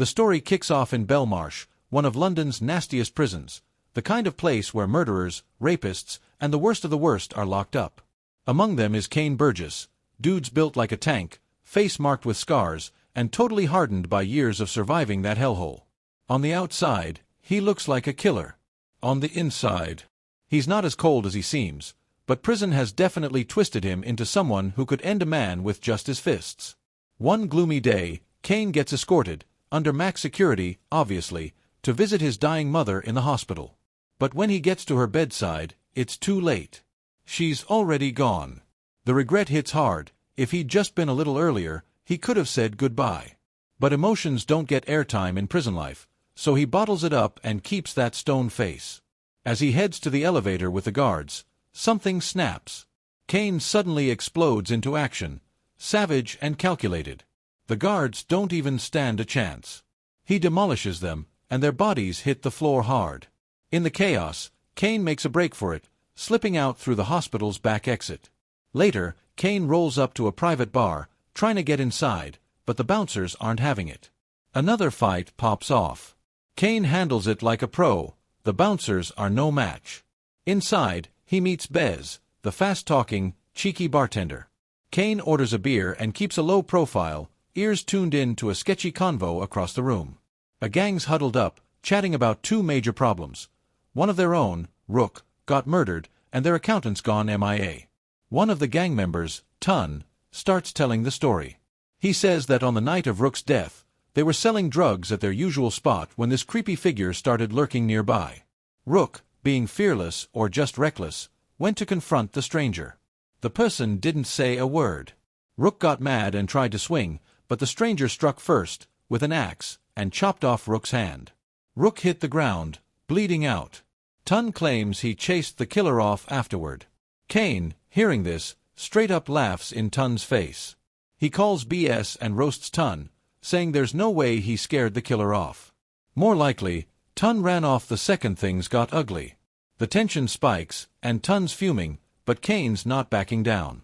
The story kicks off in Belmarsh, one of London's nastiest prisons, the kind of place where murderers, rapists, and the worst of the worst are locked up. Among them is Cain Burgess, dude's built like a tank, face marked with scars, and totally hardened by years of surviving that hellhole. On the outside, he looks like a killer. On the inside, he's not as cold as he seems, but prison has definitely twisted him into someone who could end a man with just his fists. One gloomy day, Cain gets escorted, under max security, obviously, to visit his dying mother in the hospital. But when he gets to her bedside, it's too late. She's already gone. The regret hits hard. If he'd just been a little earlier, he could have said goodbye. But emotions don't get airtime in prison life, so he bottles it up and keeps that stone face. As he heads to the elevator with the guards, something snaps. Cain suddenly explodes into action, savage and calculated. The guards don't even stand a chance. He demolishes them, and their bodies hit the floor hard. In the chaos, Cain makes a break for it, slipping out through the hospital's back exit. Later, Cain rolls up to a private bar, trying to get inside, but the bouncers aren't having it. Another fight pops off. Cain handles it like a pro. The bouncers are no match. Inside, he meets Bez, the fast-talking, cheeky bartender. Cain orders a beer and keeps a low profile, ears tuned in to a sketchy convo across the room. A gang's huddled up, chatting about two major problems. One of their own, Rook, got murdered, and their accountant's gone MIA. One of the gang members, Tun, starts telling the story. He says that on the night of Rook's death, they were selling drugs at their usual spot when this creepy figure started lurking nearby. Rook, being fearless or just reckless, went to confront the stranger. The person didn't say a word. Rook got mad and tried to swing, but the stranger struck first, with an axe, and chopped off Rook's hand. Rook hit the ground, bleeding out. Tun claims he chased the killer off afterward. Cain, hearing this, straight up laughs in Tun's face. He calls BS and roasts Tun, saying there's no way he scared the killer off. More likely, Tun ran off the second things got ugly. The tension spikes, and Tun's fuming, but Cain's not backing down.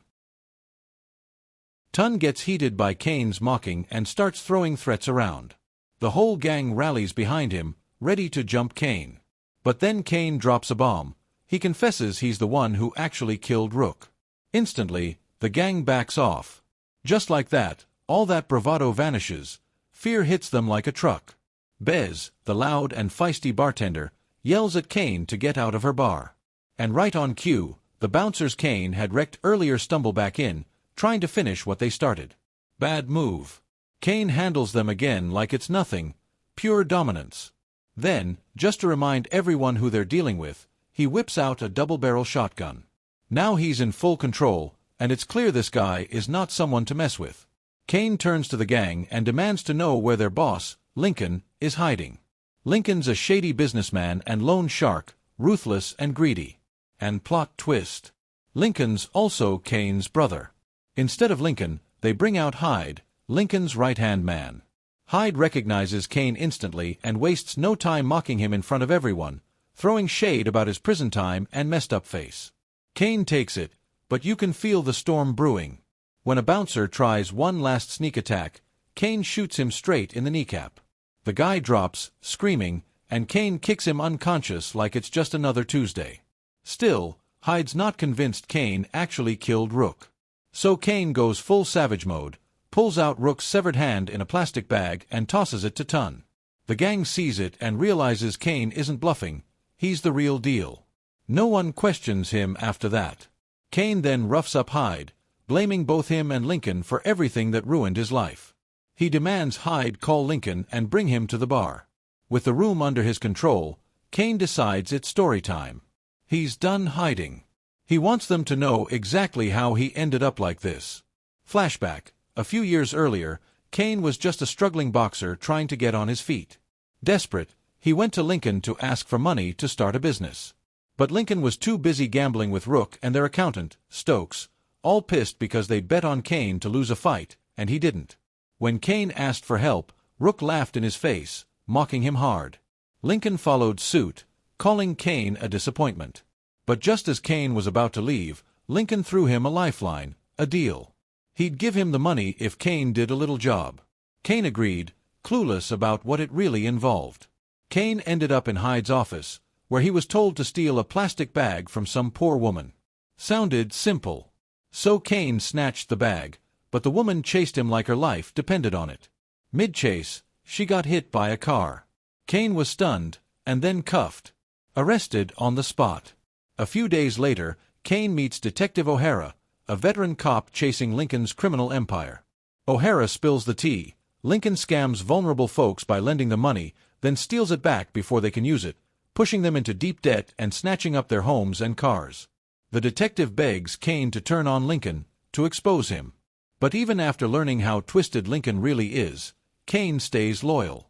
Tun gets heated by Cain's mocking and starts throwing threats around. The whole gang rallies behind him, ready to jump Cain. But then Cain drops a bomb. He confesses he's the one who actually killed Rook. Instantly, the gang backs off. Just like that, all that bravado vanishes. Fear hits them like a truck. Bez, the loud and feisty bartender, yells at Cain to get out of her bar. And right on cue, the bouncers Cain had wrecked earlier stumble back in, trying to finish what they started. Bad move. Cain handles them again like it's nothing, pure dominance. Then, just to remind everyone who they're dealing with, he whips out a double-barrel shotgun. Now he's in full control, and it's clear this guy is not someone to mess with. Cain turns to the gang and demands to know where their boss, Lincoln, is hiding. Lincoln's a shady businessman and loan shark, ruthless and greedy. And plot twist. Lincoln's also Cain's brother. Instead of Lincoln, they bring out Hyde, Lincoln's right-hand man. Hyde recognizes Cain instantly and wastes no time mocking him in front of everyone, throwing shade about his prison time and messed-up face. Cain takes it, but you can feel the storm brewing. When a bouncer tries one last sneak attack, Cain shoots him straight in the kneecap. The guy drops, screaming, and Cain kicks him unconscious like it's just another Tuesday. Still, Hyde's not convinced Cain actually killed Rook. So Cain goes full savage mode, pulls out Rook's severed hand in a plastic bag and tosses it to Tun. The gang sees it and realizes Cain isn't bluffing, he's the real deal. No one questions him after that. Cain then roughs up Hyde, blaming both him and Lincoln for everything that ruined his life. He demands Hyde call Lincoln and bring him to the bar. With the room under his control, Cain decides it's story time. He's done hiding. He wants them to know exactly how he ended up like this. Flashback. A few years earlier, Cain was just a struggling boxer trying to get on his feet. Desperate, he went to Lincoln to ask for money to start a business. But Lincoln was too busy gambling with Rook and their accountant, Stokes, all pissed because they'd bet on Cain to lose a fight, and he didn't. When Cain asked for help, Rook laughed in his face, mocking him hard. Lincoln followed suit, calling Cain a disappointment. But just as Cain was about to leave, Lincoln threw him a lifeline, a deal. He'd give him the money if Cain did a little job. Cain agreed, clueless about what it really involved. Kane ended up in Hyde's office, where he was told to steal a plastic bag from some poor woman. Sounded simple. So Kane snatched the bag, but the woman chased him like her life depended on it. Mid-chase, she got hit by a car. Kane was stunned, and then cuffed. Arrested on the spot. A few days later, Kane meets Detective O'Hara, a veteran cop chasing Lincoln's criminal empire. O'Hara spills the tea. Lincoln scams vulnerable folks by lending them money, then steals it back before they can use it, pushing them into deep debt and snatching up their homes and cars. The detective begs Kane to turn on Lincoln, to expose him. But even after learning how twisted Lincoln really is, Kane stays loyal.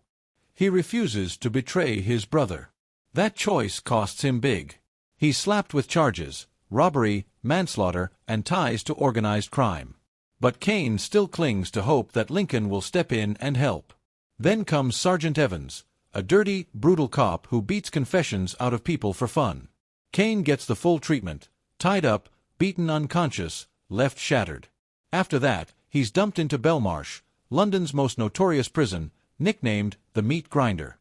He refuses to betray his brother. That choice costs him big. He's slapped with charges, robbery, manslaughter, and ties to organized crime. But Kane still clings to hope that Lincoln will step in and help. Then comes Sergeant Evans, a dirty, brutal cop who beats confessions out of people for fun. Kane gets the full treatment, tied up, beaten unconscious, left shattered. After that, he's dumped into Belmarsh, London's most notorious prison, nicknamed the Meat Grinder.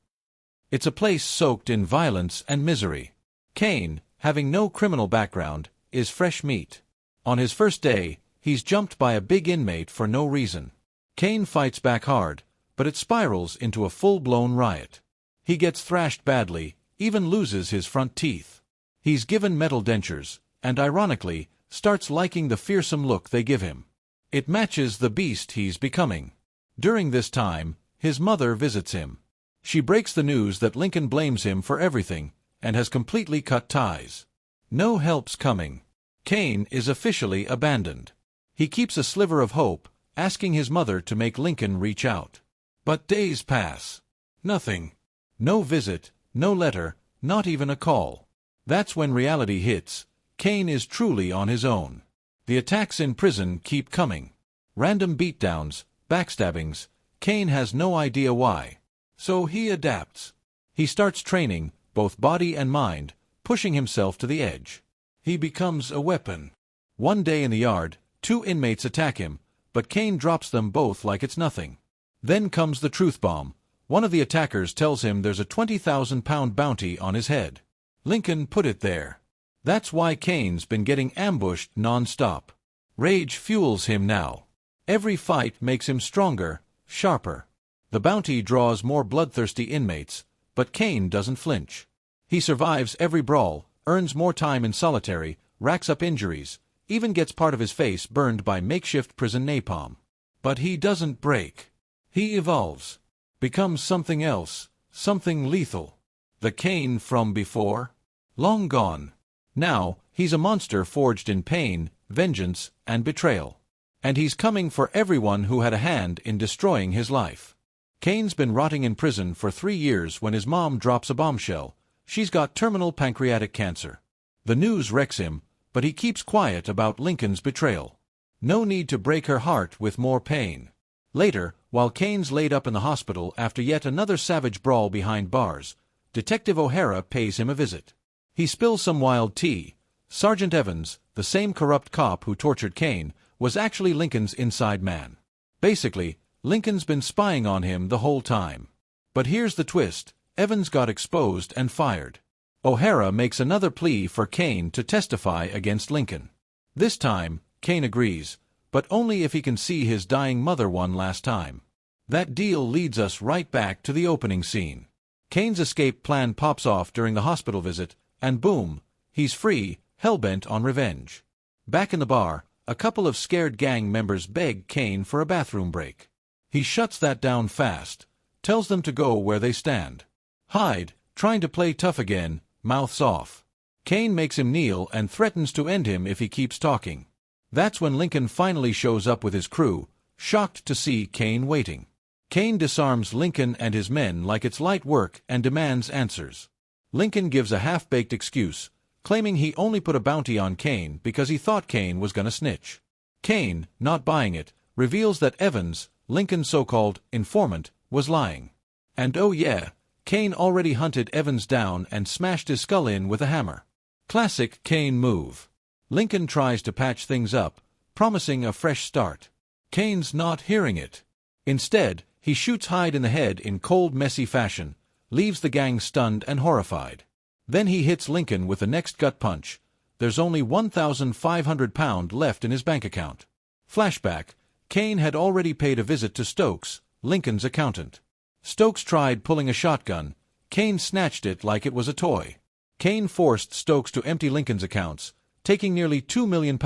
It's a place soaked in violence and misery. Kane, having no criminal background, is fresh meat. On his first day, he's jumped by a big inmate for no reason. Kane fights back hard, but it spirals into a full-blown riot. He gets thrashed badly, even loses his front teeth. He's given metal dentures, and ironically, starts liking the fearsome look they give him. It matches the beast he's becoming. During this time, his mother visits him. She breaks the news that Lincoln blames him for everything, and has completely cut ties. No help's coming. Kane is officially abandoned. He keeps a sliver of hope, asking his mother to make Lincoln reach out. But days pass. Nothing. No visit, no letter, not even a call. That's when reality hits. Kane is truly on his own. The attacks in prison keep coming. Random beatdowns, backstabbings. Kane has no idea why. So he adapts. He starts training, both body and mind, pushing himself to the edge. He becomes a weapon. One day in the yard, 2 inmates attack him, but Kane drops them both like it's nothing. Then comes the truth bomb. One of the attackers tells him there's a 20,000-pound bounty on his head. Lincoln put it there. That's why Kane's been getting ambushed non-stop. Rage fuels him now. Every fight makes him stronger, sharper. The bounty draws more bloodthirsty inmates, but Kane doesn't flinch. He survives every brawl, earns more time in solitary, racks up injuries, even gets part of his face burned by makeshift prison napalm. But he doesn't break. He evolves. Becomes something else, something lethal. The Kane from before? Long gone. Now, he's a monster forged in pain, vengeance, and betrayal. And he's coming for everyone who had a hand in destroying his life. Kane's been rotting in prison for 3 years when his mom drops a bombshell. She's got terminal pancreatic cancer. The news wrecks him, but he keeps quiet about Lincoln's betrayal. No need to break her heart with more pain. Later, while Kane's laid up in the hospital after yet another savage brawl behind bars, Detective O'Hara pays him a visit. He spills some wild tea. Sergeant Evans, the same corrupt cop who tortured Kane, was actually Lincoln's inside man. Basically, Lincoln's been spying on him the whole time. But here's the twist. Evans got exposed and fired. O'Hara makes another plea for Kane to testify against Lincoln. This time, Kane agrees, but only if he can see his dying mother one last time. That deal leads us right back to the opening scene. Kane's escape plan pops off during the hospital visit, and boom, he's free, hell-bent on revenge. Back in the bar, a couple of scared gang members beg Kane for a bathroom break. He shuts that down fast, tells them to go where they stand. Hyde, trying to play tough again, mouths off. Kane makes him kneel and threatens to end him if he keeps talking. That's when Lincoln finally shows up with his crew, shocked to see Kane waiting. Kane disarms Lincoln and his men like it's light work and demands answers. Lincoln gives a half-baked excuse, claiming he only put a bounty on Kane because he thought Kane was gonna snitch. Kane, not buying it, reveals that Evans, Lincoln's so-called informant, was lying. And oh yeah, Kane already hunted Evans down and smashed his skull in with a hammer. Classic Kane move. Lincoln tries to patch things up, promising a fresh start. Kane's not hearing it. Instead, He shoots Hyde in the head in cold, messy fashion, leaves the gang stunned and horrified. Then he hits Lincoln with the next gut punch. There's only £1,500 left in his bank account. Flashback, Kane had already paid a visit to Stokes, Lincoln's accountant. Stokes tried pulling a shotgun. Kane snatched it like it was a toy. Kane forced Stokes to empty Lincoln's accounts, taking nearly £2 million,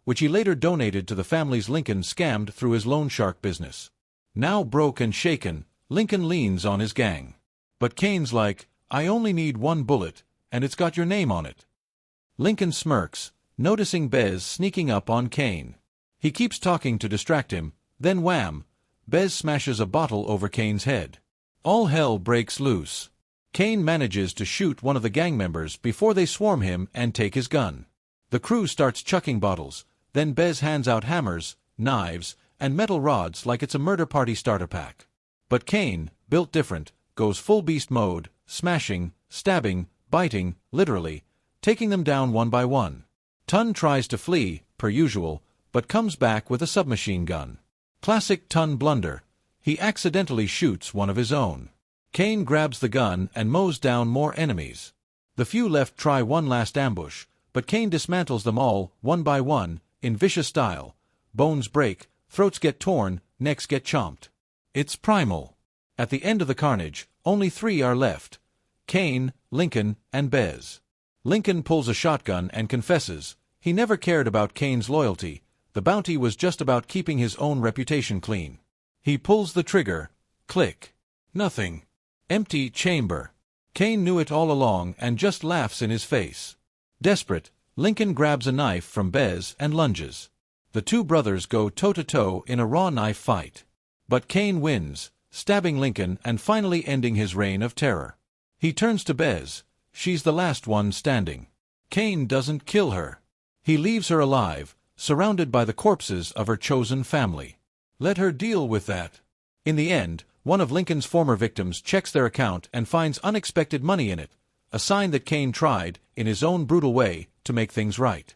which he later donated to the families Lincoln scammed through his loan shark business. Now broke and shaken, Lincoln leans on his gang. But Kane's like, I only need one bullet, and it's got your name on it. Lincoln smirks, noticing Bez sneaking up on Kane. He keeps talking to distract him, then wham! Bez smashes a bottle over Kane's head. All hell breaks loose. Kane manages to shoot one of the gang members before they swarm him and take his gun. The crew starts chucking bottles, then Bez hands out hammers, knives, and metal rods like it's a murder party starter pack. But Kane, built different, goes full beast mode, smashing, stabbing, biting, literally, taking them down one by one. Tun tries to flee, per usual, but comes back with a submachine gun. Classic Tun blunder. He accidentally shoots one of his own. Kane grabs the gun and mows down more enemies. The few left try one last ambush, but Kane dismantles them all, one by one, in vicious style. Bones break, throats get torn, necks get chomped. It's primal. At the end of the carnage, only 3 are left. Kane, Lincoln, and Bez. Lincoln pulls a shotgun and confesses, he never cared about Kane's loyalty, the bounty was just about keeping his own reputation clean. He pulls the trigger. Click. Nothing. Empty chamber. Kane knew it all along and just laughs in his face. Desperate, Lincoln grabs a knife from Bez and lunges. The two brothers go toe-to-toe in a raw knife fight. But Kane wins, stabbing Lincoln and finally ending his reign of terror. He turns to Bez. She's the last one standing. Kane doesn't kill her. He leaves her alive, surrounded by the corpses of her chosen family. Let her deal with that. In the end, one of Lincoln's former victims checks their account and finds unexpected money in it, a sign that Kane tried, in his own brutal way, to make things right.